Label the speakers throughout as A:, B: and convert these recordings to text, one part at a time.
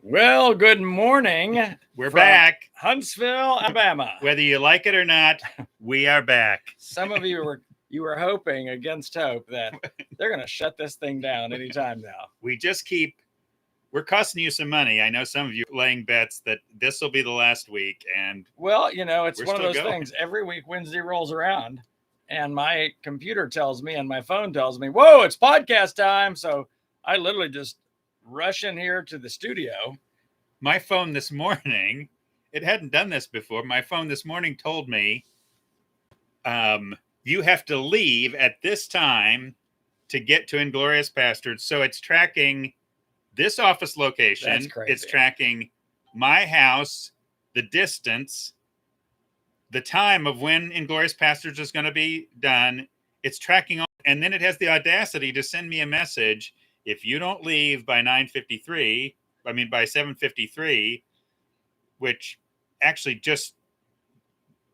A: Well, good morning.
B: We're
A: from
B: back.
A: Huntsville, Alabama.
B: Whether you like it or not, we are back.
A: Some of you were hoping against hope that they're going to shut this thing down anytime now.
B: We're costing you some money. I know some of you are laying bets that this will be the last week. And
A: well, it's
B: we're
A: one of those
B: still going.
A: things. Every week Wednesday rolls around and my computer tells me and my phone tells me, whoa, it's podcast time. So I literally just rush in here to the studio.
B: My phone this morning, it hadn't done this before. My phone this morning told me, you have to leave at this time to get to Innglorious Pastords. So it's tracking this office location.
A: That's crazy.
B: It's tracking my house, the distance, the time of when Innglorious Pastords is going to be done. It's tracking all, and then it has the audacity to send me a message. If you don't leave by by 7:53, which actually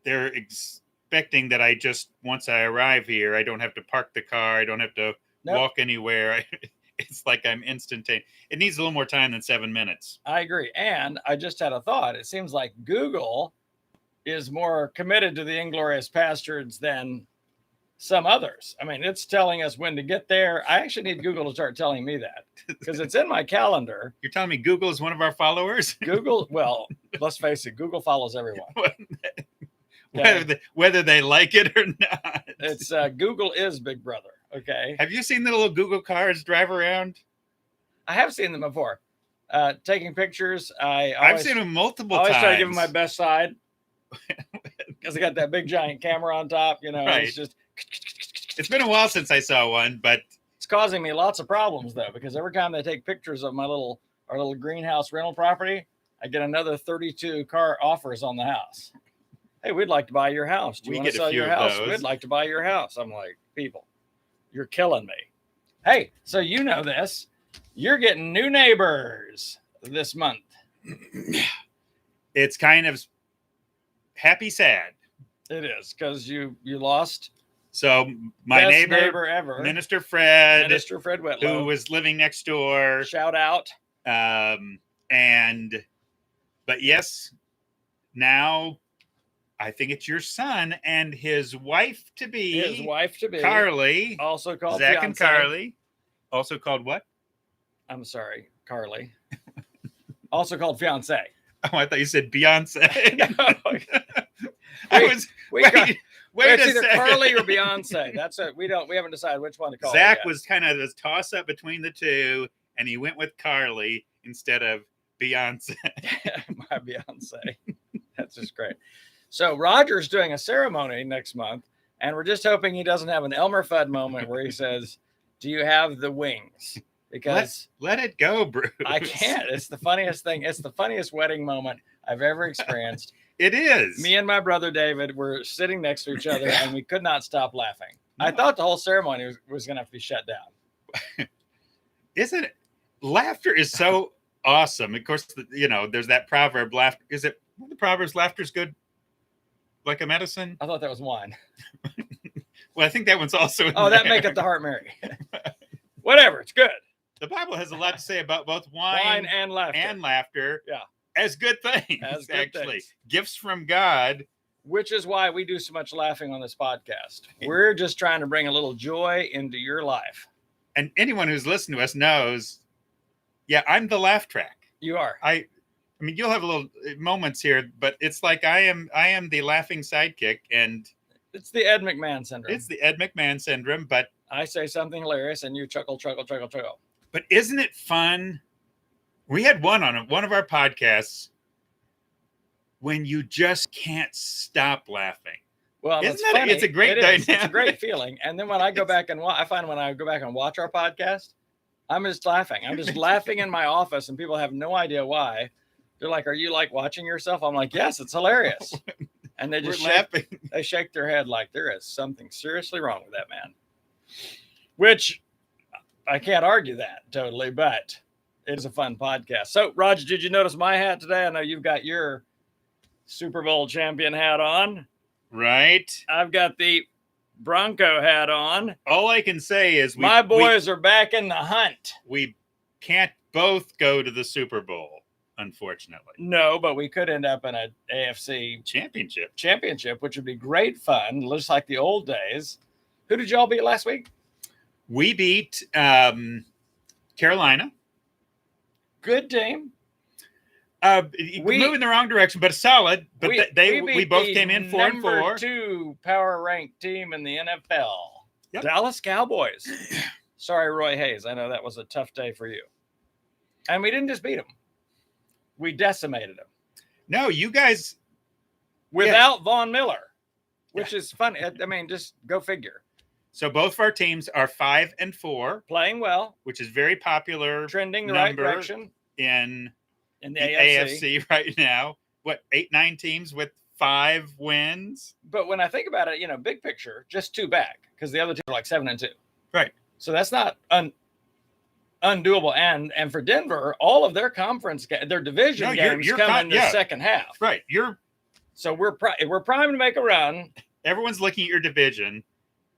B: they're expecting that once I arrive here, I don't have to park the car. I don't have to walk anywhere. It's like I'm instantaneous. It needs a little more time than 7 minutes.
A: I agree. And I just had a thought. It seems like Google is more committed to the Innglorious Pastords than some others. I mean, it's telling us when to get there. I actually need Google to start telling me that because it's in my calendar.
B: You're telling me Google is one of our followers?
A: Google, well, let's face it, Google follows everyone.
B: Whether they like it or not.
A: It's Google is Big Brother. Okay.
B: Have you seen the little Google cars drive around?
A: I have seen them before. Taking pictures.
B: I've seen them multiple times.
A: I always try to give them my best side because I got that big giant camera on top.
B: Right. It's been a while since I saw one, but
A: it's causing me lots of problems though, because every time they take pictures of our little greenhouse rental property, I get another 32 car offers on the house. Hey, we'd like to buy your house. Do you want to sell your house? We'd like to buy your house. I'm like, people, you're killing me. Hey, so you know this. You're getting new neighbors this month.
B: It's kind of happy, sad.
A: It is, because you lost.
B: So my
A: neighbor ever,
B: Minister Fred
A: Whitlow,
B: who was living next door.
A: Shout out.
B: But yes, now I think it's your son and his wife to be, Carly,
A: also called
B: Zach
A: fiance.
B: and Carly, also called what?
A: I'm sorry, Carly, also called fiance.
B: Oh, I thought you said Beyonce.
A: No.
B: Wait
A: it's
B: a
A: either
B: second.
A: Carly or Beyonce. That's it. We haven't decided which one to call.
B: Zach was kind of this toss up between the two, and he went with Carly instead of Beyonce.
A: My Beyonce. That's just great. So Roger's doing a ceremony next month, and we're just hoping he doesn't have an Elmer Fudd moment where he says, "Do you have the wings?" Because
B: let it go, Bruce.
A: I can't. It's the funniest thing. It's the funniest wedding moment I've ever experienced.
B: It is.
A: Me and my brother David were sitting next to each other, and we could not stop laughing. No. I thought the whole ceremony was going to have to be shut down.
B: Isn't it? Laughter is so awesome. Of course, there's that proverb. Laughter is it? The proverb's laughter's good, like a medicine.
A: I thought that was wine.
B: Well, I think that one's also.
A: That maketh the heart merry. Whatever, it's good.
B: The Bible has a lot to say about both wine
A: and laughter.
B: Yeah. As good things, things. Gifts from God.
A: Which is why we do so much laughing on this podcast. We're just trying to bring a little joy into your life.
B: And anyone who's listened to us knows, I'm the laugh track.
A: You are.
B: I mean, you'll have little moments here, but it's like I am the laughing sidekick, and
A: it's the Ed McMahon syndrome.
B: It's the Ed McMahon syndrome, but
A: I say something hilarious and you chuckle.
B: But isn't it fun? We had one on one of our podcasts when you just can't stop laughing.
A: Well,
B: isn't that
A: funny.
B: It's a great dynamic.
A: It's a great feeling. And then when I go back and I find when I go back and watch our podcast, I'm just laughing. I'm just laughing in my office, and people have no idea why. They're like, "Are you like watching yourself?" I'm like, "Yes, it's hilarious." And they just
B: laughing.
A: They shake their head like there is something seriously wrong with that man. Which I can't argue that totally, but it's a fun podcast. So, Roger, did you notice my hat today? I know you've got your Super Bowl champion hat on.
B: Right.
A: I've got the Bronco hat on.
B: All I can say is
A: my boys are back in the hunt.
B: We can't both go to the Super Bowl. unfortunately.
A: No, but we could end up in an AFC championship, which would be great fun, just like the old days. Who did y'all beat last week?
B: We beat Carolina.
A: Good team.
B: Moving in the wrong direction, but solid. But we both came in 4-4.
A: Number 2 power ranked team in the NFL. Yep. Dallas Cowboys. Sorry, Roy Hayes. I know that was a tough day for you. And we didn't just beat them. We decimated them.
B: No, you guys.
A: Without Von Miller, which is funny. I mean, just go figure.
B: So both of our teams are 5-4.
A: Playing well.
B: Which is very popular.
A: Trending the right direction.
B: In the AFC right now. What, 8-9 teams with 5 wins?
A: But when I think about it, big picture, just 2 back. Because the other two are like 7-2.
B: Right.
A: So that's not undoable. And for Denver, all of their conference, their division games come in the second half.
B: Right.
A: So we're primed to make a run.
B: Everyone's looking at your division.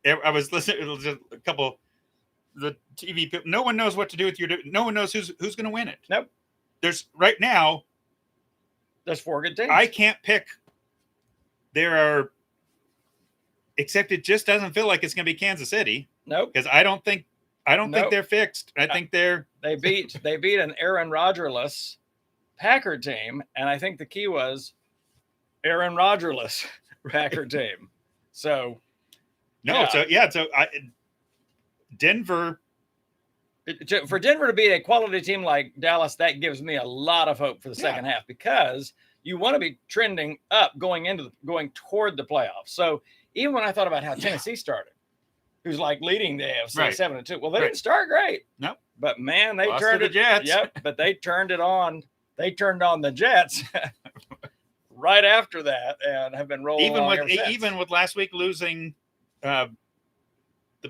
B: I was listening to a couple the TV people. No one knows what to do with your. No one knows who's going to win it.
A: Nope.
B: There's
A: 4 good teams.
B: I can't pick. There are. Except it just doesn't feel like it's going to be Kansas City.
A: Nope.
B: Because I don't think they're fixed. I think
A: they beat an Aaron Rodgers-less Packer team, and I think the key was Aaron Rodgers-less Packer team. So
B: Denver.
A: For Denver to beat a quality team like Dallas, that gives me a lot of hope for the second half, because you want to be trending up going toward the playoffs. So even when I thought about how Tennessee started, who's like leading the AFC 7-2, well, they didn't start great.
B: Nope.
A: But man, they
B: lost
A: turned
B: to the Jets.
A: Yep. But they turned it on. They turned on the Jets right after that, and have been rolling.
B: Even with last week losing the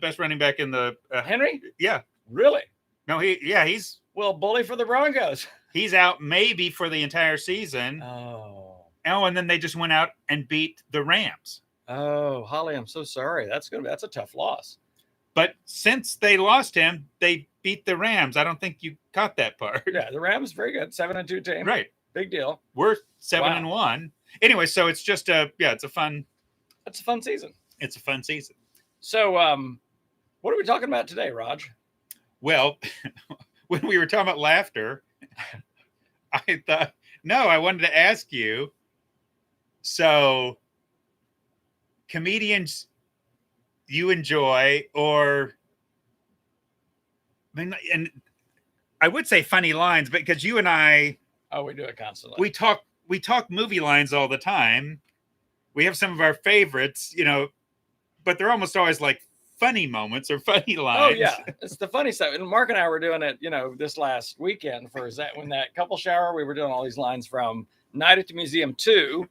B: best running back in the
A: Henry.
B: Yeah.
A: Really?
B: No, he's
A: bully for the Broncos.
B: He's out maybe for the entire season.
A: Oh,
B: and then they just went out and beat the Rams.
A: Oh, Holly, I'm so sorry. That's a tough loss.
B: But since they lost him, they beat the Rams. I don't think you caught that part.
A: Yeah, the Rams very good, 7-2 team.
B: Right,
A: big deal.
B: We're 7-1. Anyway, so it's just it's a fun
A: season.
B: It's a fun season.
A: So, what are we talking about today, Raj?
B: Well, when we were talking about laughter, I wanted to ask you. So, comedians you enjoy, or and I would say funny lines, but because you and I,
A: we do it constantly.
B: We talk movie lines all the time. We have some of our favorites, but they're almost always like funny moments or funny lines.
A: Oh yeah, it's the funny stuff. And Mark and I were doing it, this last weekend when that couple shower, we were doing all these lines from Night at the Museum 2.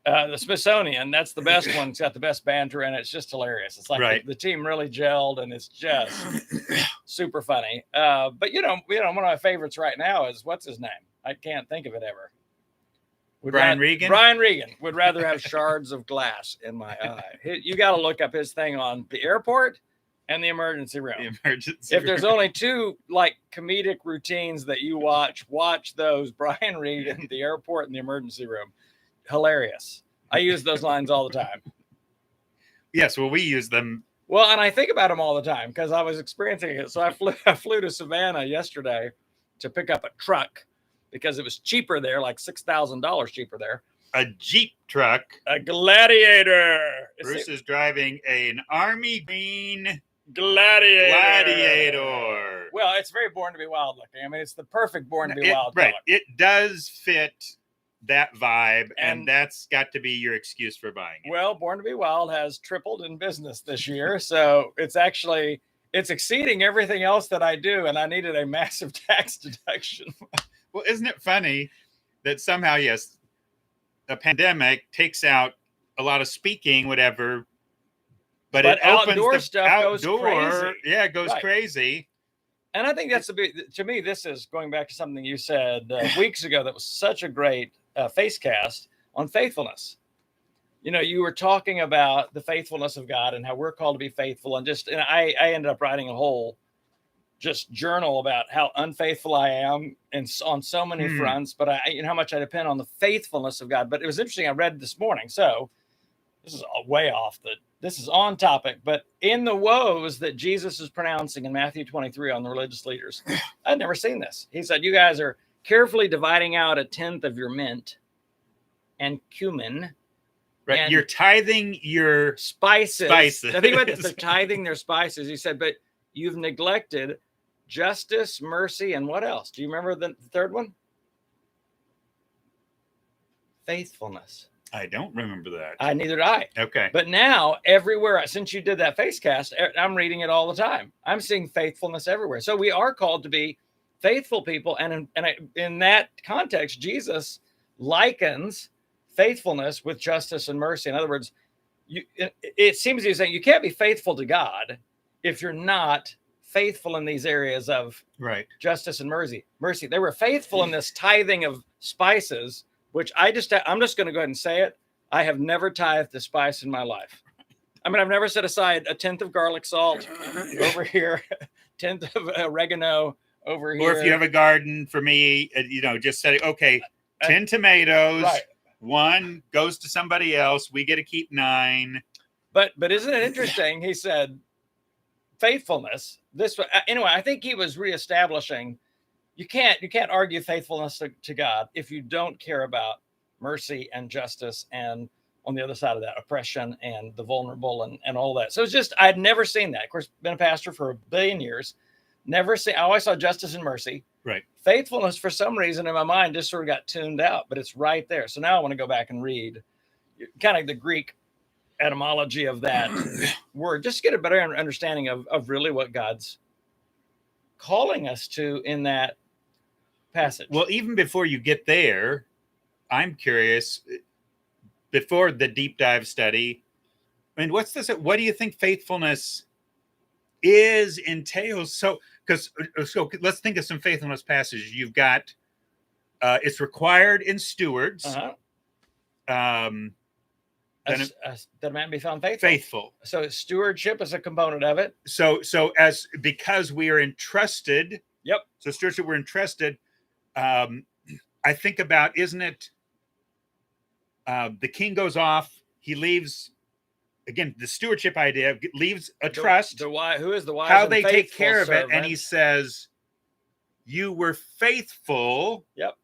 A: The Smithsonian, that's the best one. It's got the best banter in it. It's just hilarious. It's like the team really gelled, and it's just super funny. But one of my favorites right now is, what's his name? I can't think of it ever.
B: Brian Regan?
A: Brian Regan would rather have shards of glass in my eye. You got to look up his thing on the airport and the emergency room. If there's only 2 like comedic routines that you watch those. Brian Regan, the airport, and the emergency room. Hilarious. I use those lines all the time.
B: Yes, well, we use them.
A: Well, and I think about them all the time because I was experiencing it. So I flew to Savannah yesterday to pick up a truck because it was cheaper there, like $6,000 cheaper there.
B: A Jeep truck.
A: A Gladiator.
B: Bruce is driving an Army Green
A: Gladiator. Well, it's very Born to Be Wild looking. I mean, it's the perfect Born to Be Wild color.
B: Right. It does fit that vibe, and that's got to be your excuse for buying it.
A: Well, Born to Be Wild has tripled in business this year, so it's exceeding everything else that I do, and I needed a massive tax deduction.
B: Well, isn't it funny that somehow, yes, a pandemic takes out a lot of speaking, whatever, but it opens
A: outdoor
B: the
A: stuff goes crazy.
B: Yeah, it goes crazy.
A: And I think to me, this is going back to something you said weeks ago that was such a great face cast on faithfulness. You were talking about the faithfulness of God and how we're called to be faithful, and I ended up writing a whole just journal about how unfaithful I am and on so many fronts, but how much I depend on the faithfulness of God. But it was interesting. I read this morning. So this is way off this is on topic, but in the woes that Jesus is pronouncing in Matthew 23 on the religious leaders, I'd never seen this. He said, you guys are carefully dividing out 1/10 of your mint and cumin.
B: Right. And you're tithing your
A: spices. I think about this. They're tithing their spices. He said, but you've neglected justice, mercy, and what else? Do you remember the third one? Faithfulness.
B: I don't remember that.
A: Neither did I.
B: Okay.
A: But now everywhere, since you did that face cast, I'm reading it all the time. I'm seeing faithfulness everywhere. So we are called to be faithful people. And in that context, Jesus likens faithfulness with justice and mercy. In other words, it seems he's saying you can't be faithful to God if you're not faithful in these areas of justice and mercy. They were faithful in this tithing of spices, which I'm just going to go ahead and say it. I have never tithed a spice in my life. I mean, I've never set aside 1/10 of garlic salt over here, 1/10 of oregano over here.
B: Or if you have a garden, for me, just say, okay, 10 tomatoes. Right. 1 goes to somebody else. We get to keep 9.
A: But isn't it interesting? He said, faithfulness. Anyway, I think he was reestablishing. You can't argue faithfulness to God if you don't care about mercy and justice, and on the other side of that, oppression and the vulnerable and all that. So it's just, I'd never seen that. Of course, been a pastor for 1 billion years. I always saw justice and mercy.
B: Right.
A: Faithfulness, for some reason in my mind, just sort of got tuned out, but it's right there. So now I want to go back and read kind of the Greek etymology of that word, just to get a better understanding of really what God's calling us to in that passage.
B: Well, even before you get there, I'm curious, before the deep dive study, I mean, what do you think faithfulness entails? So let's think of some faithfulness passages. You've got it's required in stewards.
A: That a man be found
B: faithful.
A: So stewardship is a component of it.
B: So because we are entrusted.
A: Yep.
B: So stewardship, we're entrusted. I think about, isn't it? The king goes off. He leaves. Again, the stewardship idea leaves a trust.
A: Who is the wise?
B: How they take care
A: servant.
B: of it, and he says, "You were faithful."
A: Yep.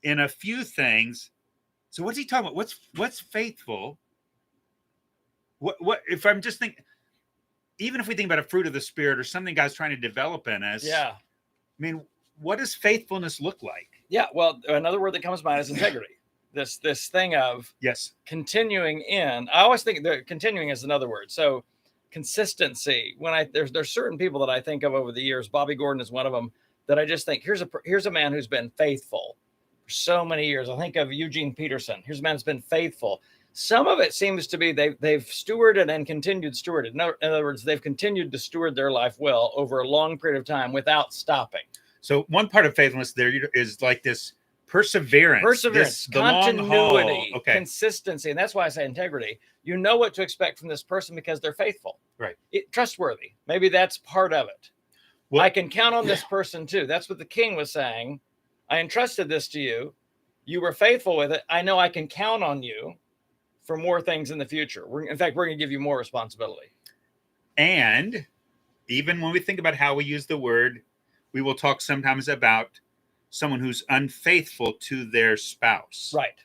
B: In a few things. So what's he talking about? What's faithful? What if I'm just thinking? Even if we think about a fruit of the Spirit or something God's trying to develop in us.
A: Yeah.
B: I mean, what does faithfulness look like?
A: Yeah. Well, another word that comes to mind is integrity. This thing of continuing in. I always think that continuing is another word. So consistency. When there's certain people that I think of over the years. Bobby Gordon is one of them that I just think here's a man who's been faithful for so many years. I think of Eugene Peterson. Here's a man who's been faithful. Some of it seems to be they've stewarded and continued stewarded. In other words, they've continued to steward their life well over a long period of time without stopping.
B: So one part of faithfulness there is like this perseverance,
A: continuity, consistency. And that's why I say integrity. You know what to expect from this person because they're faithful.
B: Right.
A: Trustworthy. Maybe that's part of it. Well, I can count on this person too. That's what the king was saying. I entrusted this to you. You were faithful with it. I know I can count on you for more things in the future. In fact, we're going to give you more responsibility.
B: And even when we think about how we use the word, we will talk sometimes about someone who's unfaithful to their spouse.
A: Right.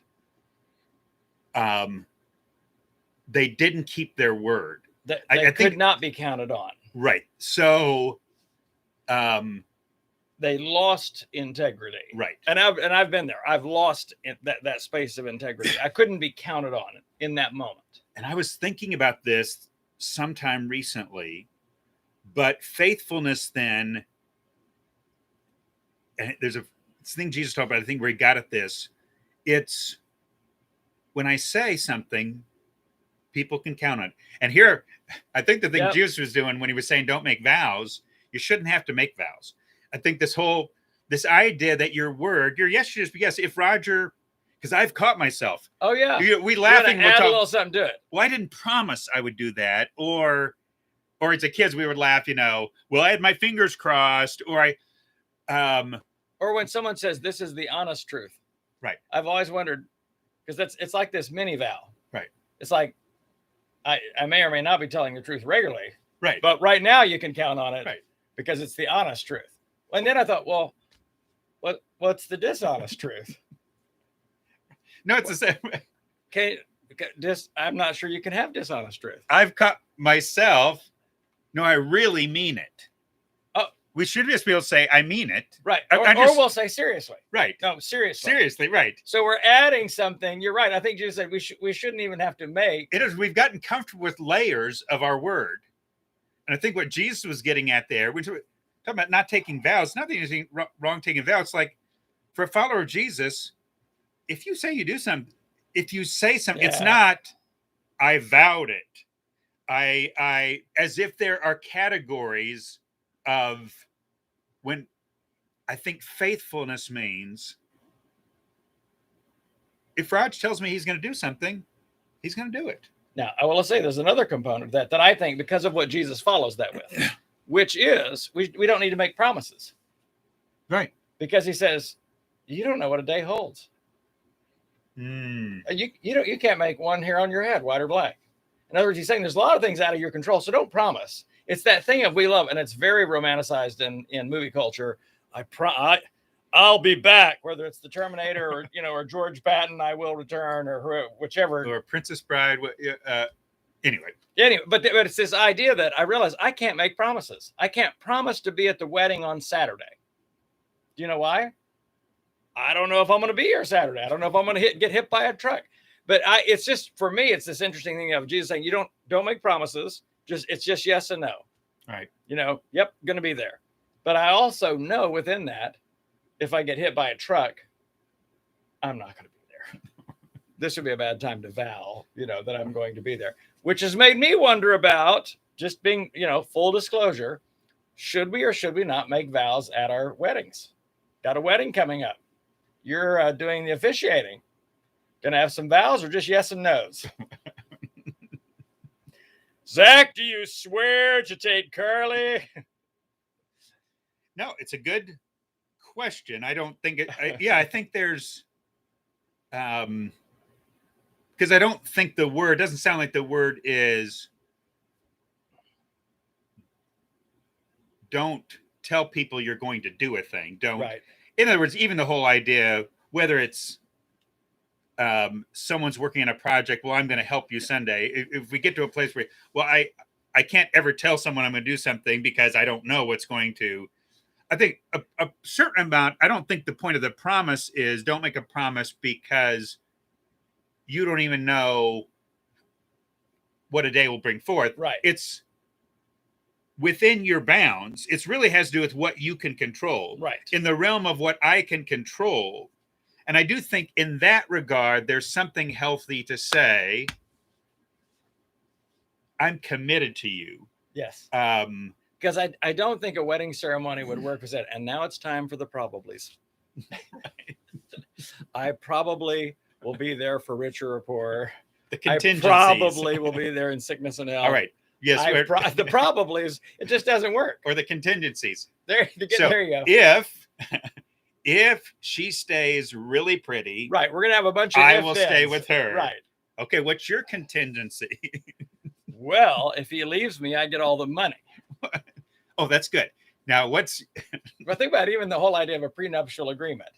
B: They didn't keep their word.
A: They could not be counted on.
B: Right. So
A: they lost integrity.
B: Right.
A: And I've been there. I've lost that space of integrity. I couldn't be counted on in that moment.
B: And I was thinking about this sometime recently, but faithfulness then, and there's a thing Jesus talked about, I think, where he got at this. It's when I say something, people can count on it. And here, I think the thing Jesus was doing when he was saying don't make vows, you shouldn't have to make vows. I think this idea that your word, your yes should just be yes. If Roger, because I've caught myself.
A: Oh yeah.
B: We laughing.
A: Add a little something to it.
B: Well, I didn't promise I would do that, or or as a kids, we would laugh, well, I had my fingers crossed, or
A: or when someone says, this is the honest truth.
B: Right.
A: I've always wondered, because it's like this mini vow.
B: Right.
A: It's like, I may or may not be telling the truth regularly.
B: Right.
A: But right now you can count on it.
B: Right.
A: Because it's the honest truth. And then I thought, well, what's the dishonest truth?
B: No, it's the same.
A: I'm not sure you can have dishonest truth.
B: I've caught myself. No, I really mean it.
A: Oh,
B: we should just be able to say, I mean it.
A: Right. Or we'll say seriously.
B: Right.
A: No, seriously.
B: Seriously, right.
A: So we're adding something. You're right. I think Jesus said we shouldn't even have to make.
B: It is. We've gotten comfortable with layers of our word. And I think what Jesus was getting at there, which we're talking about not taking vows, nothing wrong taking vows. It's like, for a follower of Jesus, if you say you do something, if you say something, it's not, I vowed it. I as if there are categories of when I think faithfulness means if Raj tells me he's going to do something, he's going to do it.
A: Now, I will say there's another component of that I think because of what Jesus follows that with, which is we don't need to make promises.
B: Right.
A: Because he says, you don't know what a day holds. You can't make one hair on your head, white or black. In other words, he's saying there's a lot of things out of your control, so don't promise. It's that thing of we love, and it's very romanticized in movie culture. I'll be back, whether it's the Terminator or or George Patton, I will return, or whichever,
B: or Princess Bride. Anyway,
A: but it's this idea that I realize I can't make promises. I can't promise to be at the wedding on Saturday. Do you know why? I don't know if I'm going to be here Saturday. I don't know if I'm going to get hit by a truck. But it's just, for me, it's this interesting thing of Jesus saying, you don't make promises. It's just yes and no.
B: Right.
A: Yep, going to be there. But I also know within that, if I get hit by a truck, I'm not going to be there. This would be a bad time to vow, that I'm going to be there, which has made me wonder about just being, full disclosure. Should we or should we not make vows at our weddings? Got a wedding coming up. You're doing the officiating. Going to have some vows or just yes and no's? Zach, do you swear to take Carly?
B: No, it's a good question. I don't think it. I think there's, because I don't think the word doesn't sound like the word is. Don't tell people you're going to do a thing. Don't.
A: Right.
B: In other words, even the whole idea, whether it's someone's working on a project, well, I'm going to help you Sunday. If we get to a place where, well, I can't ever tell someone I'm going to do something because I don't know what's going to. I think a certain amount, I don't think the point of the promise is don't make a promise because you don't even know what a day will bring forth.
A: Right.
B: It's within your bounds. It really has to do with what you can control.
A: Right.
B: In the realm of what I can control. And I do think in that regard, there's something healthy to say, I'm committed to you.
A: Yes. Because I don't think a wedding ceremony would work with that. And now it's time for the probablys. I probably will be there for richer or poor.
B: The contingencies.
A: I probably will be there in sickness and health.
B: All right. Yes.
A: The probablys, it just doesn't work.
B: Or the contingencies.
A: There you go.
B: If she stays really pretty,
A: right, we're gonna have a bunch of.
B: I will stay with her.
A: Right.
B: Okay. What's your contingency?
A: Well, if he leaves me, I get all the money.
B: Oh, that's good. Now, what's?
A: But think about even the whole idea of a prenuptial agreement.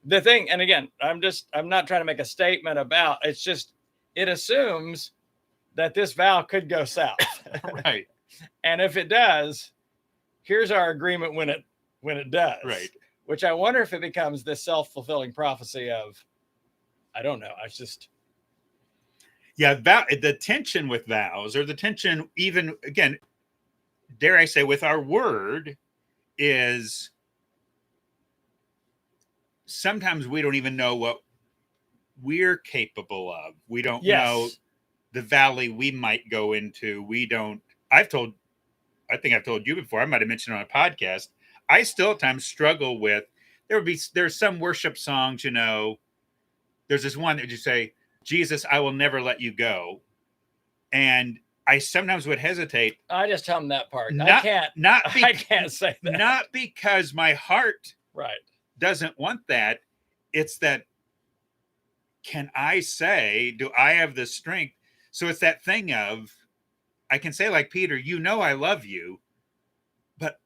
A: The thing, and again, I'm not trying to make a statement about. It's just it assumes that this vow could go south.
B: Right.
A: And if it does, here's our agreement when it does.
B: Right.
A: Which I wonder if it becomes this self-fulfilling prophecy of, I don't know. It's just.
B: Yeah. The tension with vows, or the tension even, again, dare I say, with our word is sometimes we don't even know what we're capable of. We don't know the valley we might go into. We don't. I think I've told you before, I might have mentioned on a podcast, I still at times struggle with, there's some worship songs, there's this one that you say, Jesus, I will never let you go. And I sometimes would hesitate.
A: I just tell them that part. I can't say that.
B: Not because my heart
A: right
B: doesn't want that. It's that, can I say, do I have the strength? So it's that thing of, I can say like Peter, I love you, but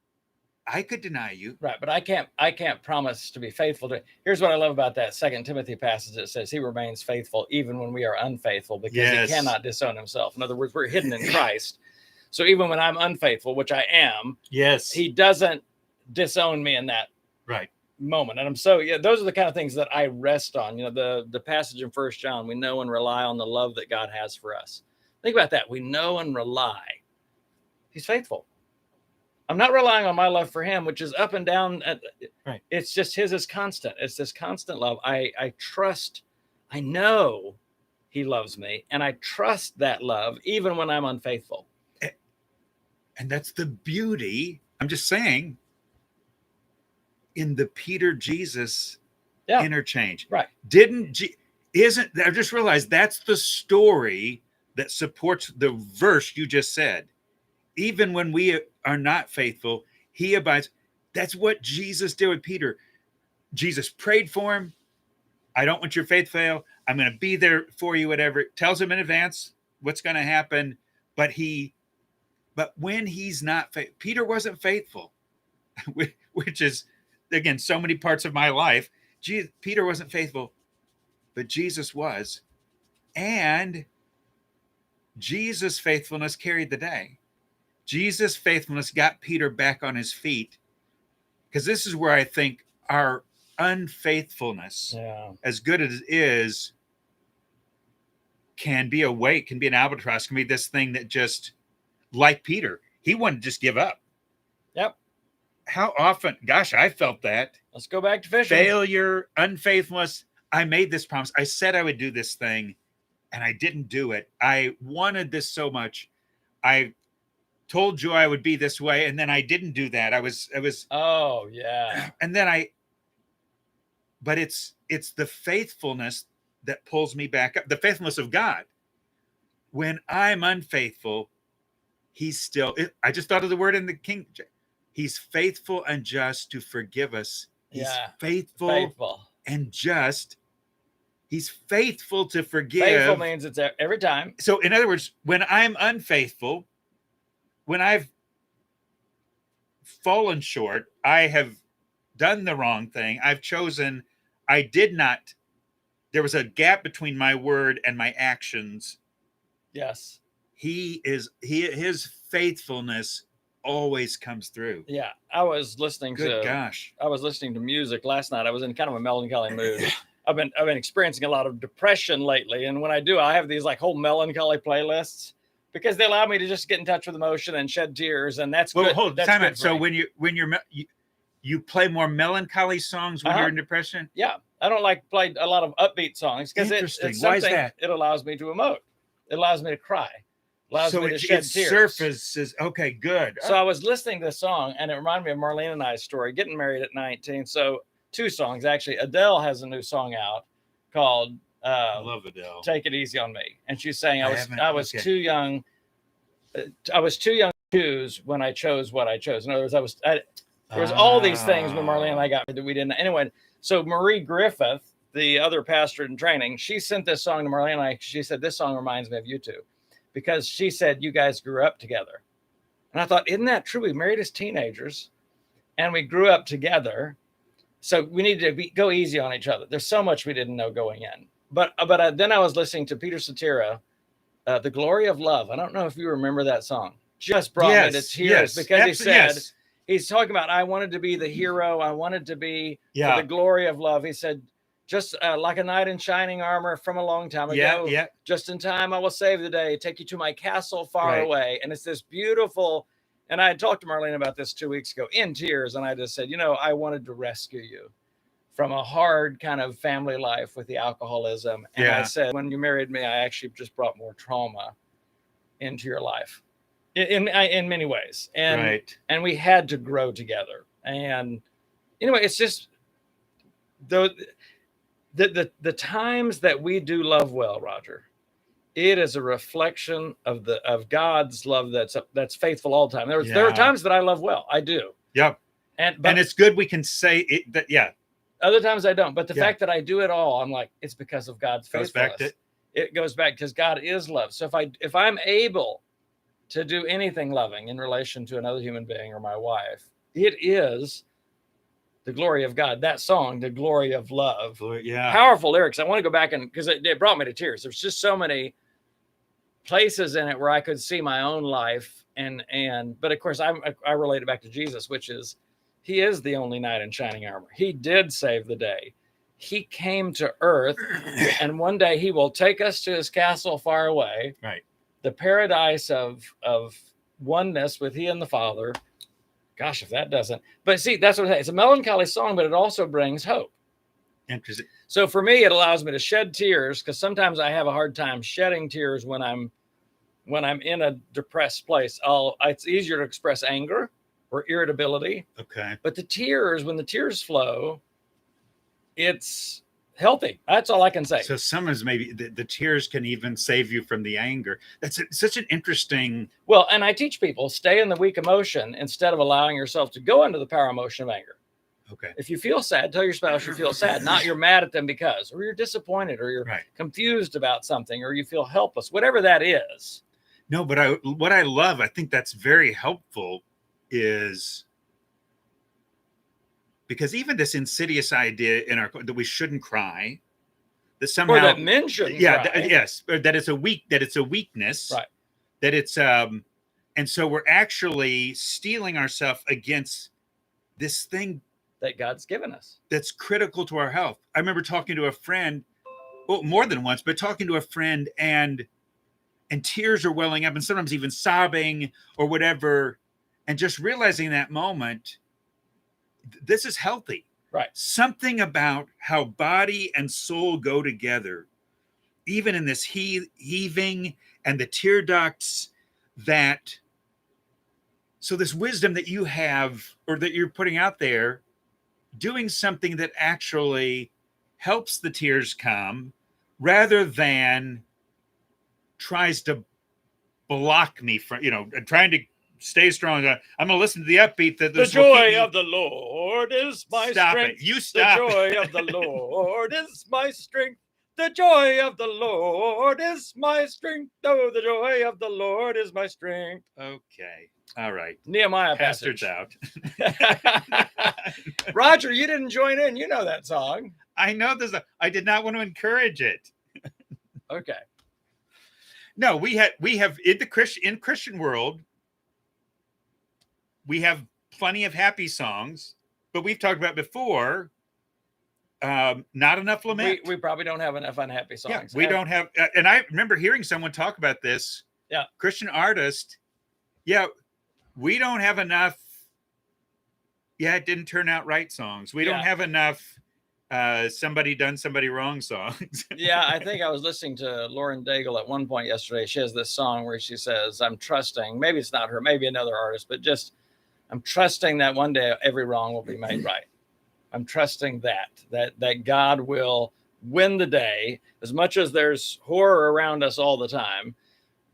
B: I could deny you.
A: Right, but I can't promise to be faithful to. Here's what I love about that 2 Timothy passage. It says he remains faithful even when we are unfaithful, because he cannot disown himself. In other words, we're hidden in Christ. So even when I'm unfaithful, which I am, he doesn't disown me in that moment. And I'm those are the kind of things that I rest on. The passage in 1 John, we know and rely on the love that God has for us. Think about that. We know and rely. He's faithful. I'm not relying on my love for him, which is up and down. It's just his is constant. It's this constant love. I trust. I know he loves me, and I trust that love even when I'm unfaithful.
B: And that's the beauty. I'm just saying, in the Peter Jesus interchange.
A: Right.
B: I just realized that's the story that supports the verse you just said. Even when we are not faithful, he abides. That's what Jesus did with Peter. Jesus prayed for him. I don't want your faith to fail. I'm going to be there for you, whatever. Tells him in advance what's going to happen. But when he's not faithful, Peter wasn't faithful, which is, again, so many parts of my life. Peter wasn't faithful, but Jesus was. And Jesus' faithfulness carried the day. Jesus' faithfulness got Peter back on his feet, because this is where I think our unfaithfulness, as good as it is, can be a weight, can be an albatross, can be this thing that just, like Peter, he wanted to just give up.
A: Yep.
B: How often, gosh, I felt that.
A: Let's go back to fishing.
B: Failure, unfaithfulness. I made this promise. I said I would do this thing, and I didn't do it. I wanted this so much. I told you I would be this way, and then I didn't do that. I was
A: oh yeah.
B: And then but it's the faithfulness that pulls me back up, the faithfulness of God. When I'm unfaithful, he's still, I just thought of the word in the King, he's faithful and just to forgive us. He's faithful and just. He's faithful to forgive.
A: Faithful means it's every time.
B: So in other words, when I'm unfaithful, when I've fallen short, I have done the wrong thing. There was a gap between my word and my actions.
A: Yes.
B: His faithfulness always comes through.
A: Yeah. I was listening to music last night. I was in kind of a melancholy mood. I've been experiencing a lot of depression lately. And when I do, I have these like whole melancholy playlists, because they allow me to just get in touch with emotion and shed tears. And that's good.
B: Hold time out. So when you play more melancholy songs when you're in depression?
A: Yeah. I don't like play a lot of upbeat songs, because it's
B: Why is that?
A: It allows me to emote. It allows me to cry. Allows me to shed tears.
B: Surfaces. Okay, good.
A: So I was listening to the song, and it reminded me of Marlene and I's story, getting married at 19. So 2 songs, actually. Adele has a new song out called
B: I love Adele.
A: Take It Easy on Me. And she's saying I was too young. I was too young to choose when I chose what I chose. In other words, there was all these things when Marlene and I got that we didn't. Anyway, so Marie Griffith, the other pastor in training, she sent this song to Marlene and I. She said, this song reminds me of you two, because she said you guys grew up together. And I thought, isn't that true? We married as teenagers and we grew up together. So we need to go easy on each other. There's so much we didn't know going in. But then I was listening to Peter Cetera, The Glory of Love. I don't know if you remember that song. Just brought me to tears, because he said, he's talking about, I wanted to be the hero. I wanted to be the glory of love. He said, just like a knight in shining armor from a long time ago. Just in time, I will save the day, take you to my castle far away. And it's this beautiful, and I had talked to Marlene about this 2 weeks ago in tears. And I just said, I wanted to rescue you from a hard kind of family life with the alcoholism. And I said, when you married me, I actually just brought more trauma into your life in many ways. And we had to grow together. And anyway, it's just the times that we do love well, Roger, it is a reflection of God's love that's faithful all the time. There are times that I love well. I do.
B: Yep.
A: And
B: it's good we can say it that
A: other times I don't. But the fact that I do it all, I'm like, it's because of God's faithfulness. It goes back because God is love. So if I'm able to do anything loving in relation to another human being or my wife, it is the glory of God. That song, The Glory of Love.
B: Yeah.
A: Powerful lyrics. I want to go back because it brought me to tears. There's just so many places in it where I could see my own life. But of course, I relate it back to Jesus, which is, he is the only knight in shining armor. He did save the day. He came to earth, and one day he will take us to his castle far away.
B: Right.
A: The paradise of oneness with he and the Father. Gosh, if that doesn't. But see, that's what it's a melancholy song, but it also brings hope.
B: Interesting.
A: So for me, it allows me to shed tears, because sometimes I have a hard time shedding tears when I'm in a depressed place. It's easier to express anger or irritability.
B: Okay.
A: But when the tears flow, it's healthy. That's all I can say.
B: So sometimes maybe the tears can even save you from the anger. That's such an interesting.
A: Well, and I teach people, stay in the weak emotion instead of allowing yourself to go into the power emotion of anger.
B: Okay.
A: If you feel sad, tell your spouse you feel sad, not you're mad at them because, or you're disappointed, or you're confused about something, or you feel helpless, whatever that is.
B: No, but what I love, I think that's very helpful, is because even this insidious idea that we shouldn't cry, that somehow,
A: or that men shouldn't cry.
B: Yes, or that it's a weakness,
A: right?
B: That it's and so we're actually steeling ourselves against this thing
A: that God's given us
B: that's critical to our health. I remember talking to a friend, well, more than once, but talking to a friend, and tears are welling up, and sometimes even sobbing or whatever, and just realizing that moment, this is healthy.
A: Right.
B: Something about how body and soul go together, even in this heaving and the tear ducts, so this wisdom that you have, or that you're putting out there, doing something that actually helps the tears come rather than tries to block me from, trying to stay strong. I'm going to listen to the upbeat.
A: The joy of the Lord is my
B: stop
A: strength.
B: It. You stop.
A: The joy of the Lord is my strength. The joy of the Lord is my strength. Oh, the joy of the Lord is my strength.
B: Okay. All right.
A: Nehemiah
B: Pastords
A: passage. Out. Roger, you didn't join in. You know that song.
B: I know this. I did not want to encourage it.
A: Okay.
B: No, we have in the Christian world, we have plenty of happy songs, but we've talked about before, not enough lament.
A: We probably don't have enough unhappy songs.
B: Yeah, we don't have, and I remember hearing someone talk about this.
A: Yeah.
B: Christian artist. Yeah, we don't have enough. Yeah, it didn't turn out right songs. We don't have enough somebody done somebody wrong songs.
A: Yeah, I think I was listening to Lauren Daigle at one point yesterday. She has this song where she says, I'm trusting, maybe it's not her, maybe another artist, but just, I'm trusting that one day every wrong will be made right. I'm trusting that God will win the day. As much as there's horror around us all the time,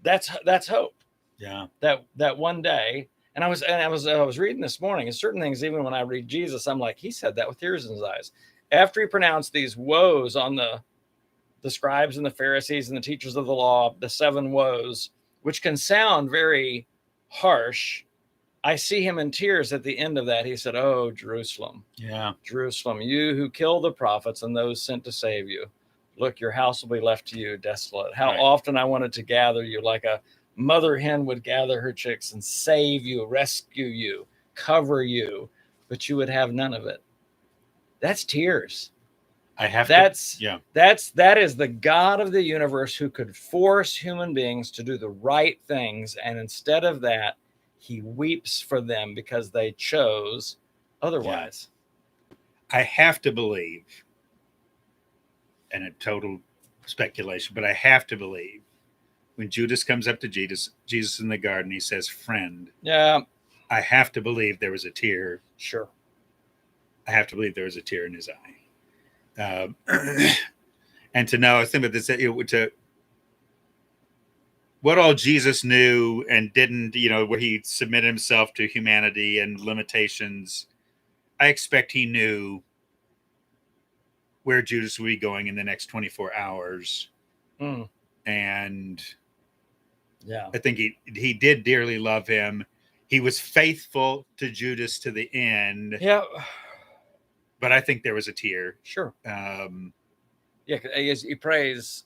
A: that's hope.
B: Yeah.
A: That one day. And I was reading this morning, and certain things, even when I read Jesus, I'm like, he said that with tears in his eyes. After he pronounced these woes on the scribes and the Pharisees and the teachers of the law, the 7 woes, which can sound very harsh, I see him in tears at the end of that. He said, oh, Jerusalem.
B: Yeah.
A: Jerusalem, you who kill the prophets and those sent to save you. Look, your house will be left to you desolate. How often I wanted to gather you like a mother hen would gather her chicks and save you, rescue you, cover you, but you would have none of it. That's tears. That is the God of the universe who could force human beings to do the right things. And instead of that, he weeps for them because they chose otherwise.
B: Yeah. I have to believe, and a total speculation, but I have to believe, when Judas comes up to Jesus in the garden, he says, friend.
A: Yeah.
B: I have to believe there was a tear.
A: Sure.
B: I have to believe there was a tear in his eye. And to know, I was thinking about this, what all Jesus knew and didn't, where he submitted himself to humanity and limitations. I expect he knew where Judas would be going in the next 24 hours.
A: Mm.
B: And
A: yeah,
B: I think he did dearly love him. He was faithful to Judas to the end.
A: Yeah.
B: But I think there was a tear.
A: Sure. Yeah, he prays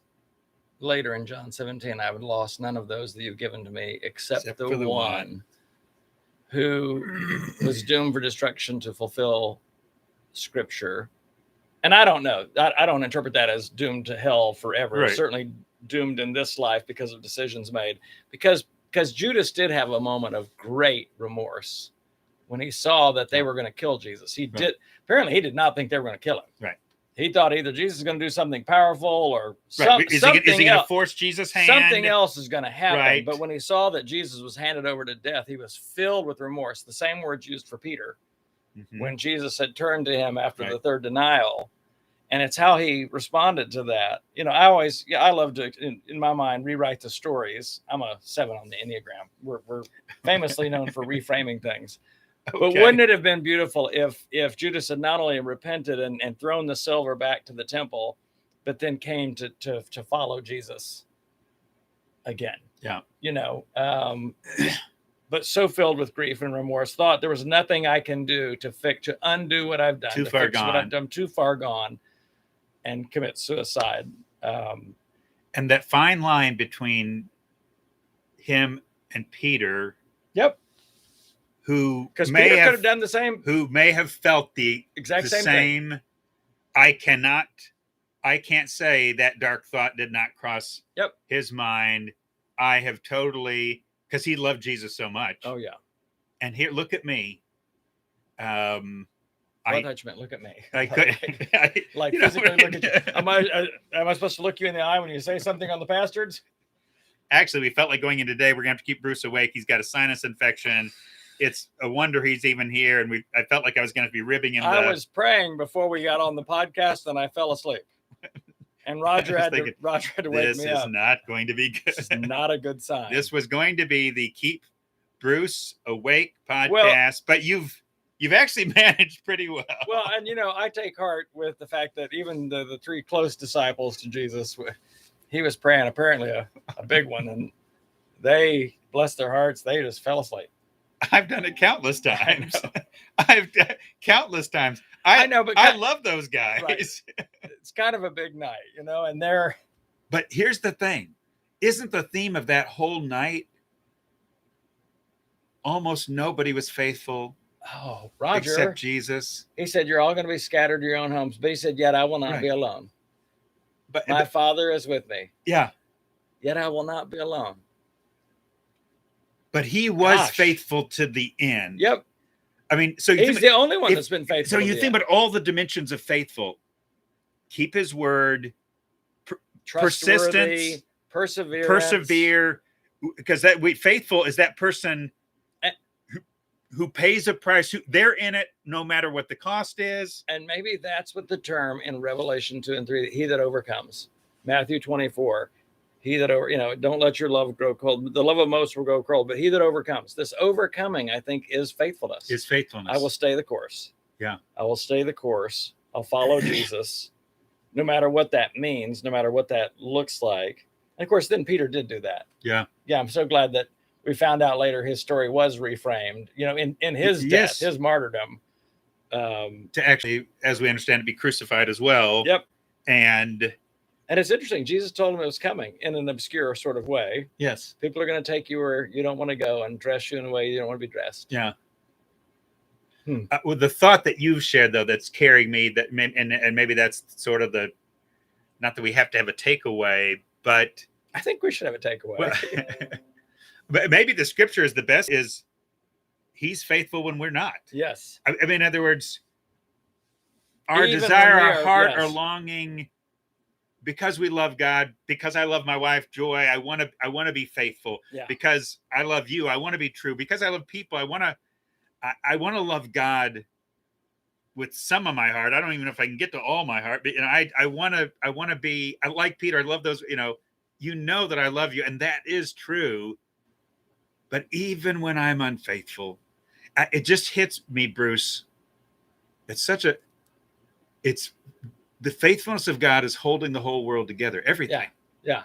A: later in John 17, I have lost none of those that you've given to me except the one who was doomed for destruction to fulfill Scripture. And I don't know. I don't interpret that as doomed to hell forever.
B: Right.
A: Certainly doomed in this life because of decisions made. Because Judas did have a moment of great remorse when he saw that they were going to kill Jesus. Apparently he did not think they were going to kill him.
B: Right.
A: He thought either Jesus is going to do something powerful or
B: something. Is he going to force Jesus' hand?
A: Something else is going to happen.
B: Right.
A: But when he saw that Jesus was handed over to death, he was filled with remorse. The same words used for Peter when Jesus had turned to him after the third denial. And it's how he responded to that. I love to, in my mind, rewrite the stories. I'm a 7 on the Enneagram. We're famously known for reframing things. Okay. But wouldn't it have been beautiful if Judas had not only repented and thrown the silver back to the temple, but then came to follow Jesus again?
B: Yeah.
A: But so filled with grief and remorse, thought there was nothing I can do to undo what I've done.
B: Too far gone.
A: What I've done, too far gone, and commit suicide.
B: And that fine line between him and Peter.
A: Yep.
B: Who
A: because Peter could have done the same.
B: Who may have felt the
A: exact same thing.
B: I can't say that dark thought did not cross his mind. I have totally, because he loved Jesus so much.
A: Oh yeah.
B: And here, look at me.
A: I thought you meant look at me.
B: I could
A: physically look at you. Am I supposed to look you in the eye when you say something on the Pastords?
B: Actually, we felt like going in today. We're gonna have to keep Bruce awake. He's got a sinus infection. It's a wonder he's even here, and I felt like I was going to be ribbing him.
A: I was praying before we got on the podcast, and I fell asleep. And Roger had to wake me up.
B: This is not going to be good.
A: This is not a good sign.
B: This was going to be the Keep Bruce Awake podcast, but you've actually managed pretty well.
A: Well, and I take heart with the fact that even the 3 close disciples to Jesus, he was praying, apparently a big one, and they, bless their hearts, they just fell asleep.
B: I've done it countless times. I've done it countless times. I know, but I love those guys.
A: Right. It's kind of a big night, and they're.
B: But here's the thing. Isn't the theme of that whole night almost nobody was faithful?
A: Oh, Roger.
B: Except Jesus.
A: He said, you're all going to be scattered to your own homes. But he said, yet I will not be alone. But my Father is with me.
B: Yeah.
A: Yet I will not be alone.
B: But he was faithful to the end.
A: Yep.
B: I mean, so
A: he's the only one that's been faithful.
B: So you think about all the dimensions of faithful. Keep his word, persistence, persevere. Because faithful is that person who pays a price. They're in it no matter what the cost is.
A: And maybe that's what the term in Revelation 2 and 3, he that overcomes. Matthew 24. He that don't let your love grow cold. The love of most will grow cold, but he that overcomes. This overcoming, I think, is faithfulness.
B: Is faithfulness.
A: I will stay the course.
B: Yeah.
A: I will stay the course. I'll follow Jesus, no matter what that means, no matter what that looks like. And of course, then Peter did do that.
B: Yeah.
A: Yeah. I'm so glad that we found out later his story was reframed, in his death, his martyrdom.
B: To actually, as we understand it, be crucified as well.
A: Yep.
B: And
A: it's interesting. Jesus told him it was coming in an obscure sort of way.
B: Yes.
A: People are going to take you where you don't want to go and dress you in a way you don't want to be dressed.
B: Yeah. With the thought that you've shared, though, that's carrying me, and maybe that's sort of not that we have to have a takeaway, but
A: I think we should have a takeaway.
B: But maybe the scripture is the best, is he's faithful when we're not.
A: Yes.
B: I mean, in other words, our desire, our heart, our longing, because we love God, because I love my wife, Joy, I want to be faithful.
A: Yeah. Because
B: I love you, I want to be true. Because I love people, I want to love God with some of my heart. I don't even know if I can get to all my heart, but I want to be. I like Peter. I love those. you know that I love you, and that is true. But even when I'm unfaithful, it just hits me, Bruce. It's the faithfulness of God is holding the whole world together. Everything.
A: Yeah.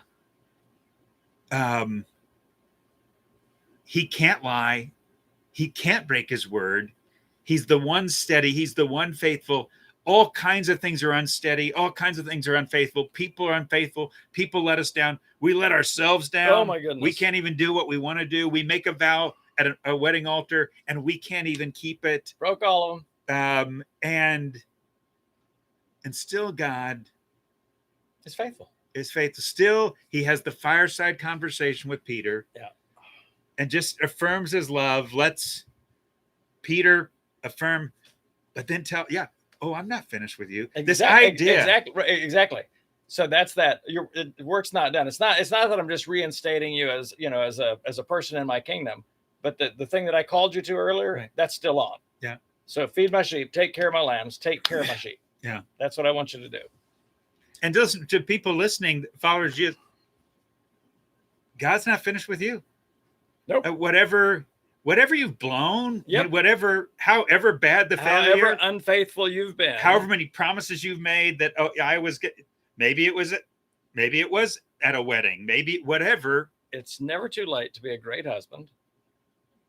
B: He can't lie. He can't break his word. He's the one steady. He's the one faithful. All kinds of things are unsteady. All kinds of things are unfaithful. People are unfaithful. People let us down. We let ourselves down.
A: Oh my goodness.
B: We can't even do what we want to do. We make a vow at a wedding altar and we can't even keep it.
A: Broke all of them.
B: And still God
A: is faithful.
B: Still, he has the fireside conversation with Peter.
A: Yeah.
B: And just affirms his love. Lets Peter affirm, but then I'm not finished with you. This idea.
A: Exactly. So that's that. The work's not done. It's not that I'm just reinstating you as a person in my kingdom, but the thing that I called you to earlier,
B: right,
A: that's still on.
B: Yeah.
A: So feed my sheep, take care of my lambs, take care of my sheep.
B: Yeah.
A: That's what I want you to do. And
B: just to people listening, followers, God's not finished with you.
A: Nope.
B: Whatever you've blown,
A: yep,
B: however bad the failure,
A: however unfaithful you've been,
B: however many promises you've made that maybe it was at a wedding, maybe whatever.
A: It's never too late to be a great husband.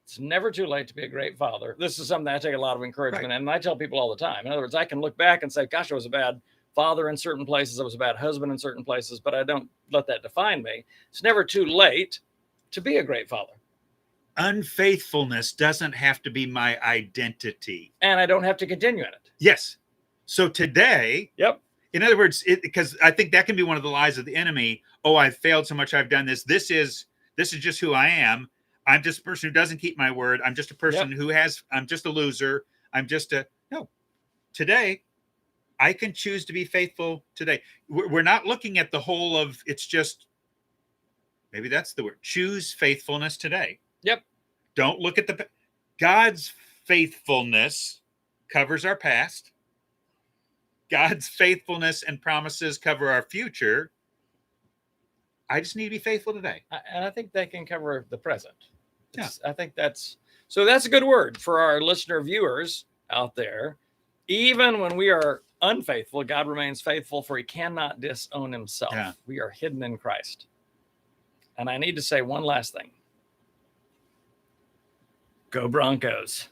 A: It's never too late to be a great father. This is something I take a lot of encouragement in, and I tell people all the time. In other words, I can look back and say, gosh, I was a bad father in certain places. I was a bad husband in certain places, but I don't let that define me. It's never too late to be a great father.
B: Unfaithfulness doesn't have to be my identity.
A: And I don't have to continue in it.
B: Yes. So today,
A: yep.
B: In other words, because I think that can be one of the lies of the enemy. Oh, I've failed so much. I've done this. This is just who I am. I'm just a person who doesn't keep my word. I'm just a person I'm just a loser. No. Today, I can choose to be faithful today. We're not looking at the whole of, it's just, maybe that's the word. Choose faithfulness today.
A: Yep.
B: Don't look at God's faithfulness covers our past. God's faithfulness and promises cover our future. I just need to be faithful today.
A: And I think they can cover the present. I think that's a good word for our listener viewers out there. Even when we are unfaithful, God remains faithful, for he cannot disown himself.
B: Yeah.
A: We are hidden in Christ. And I need to say one last thing. Go Broncos.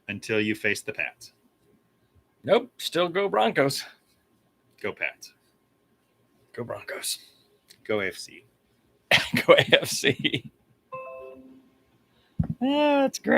B: Until you face the Pats.
A: Nope. Still go Broncos.
B: Go Pats.
A: Go Broncos.
B: Go AFC.
A: Go AFC. That's great.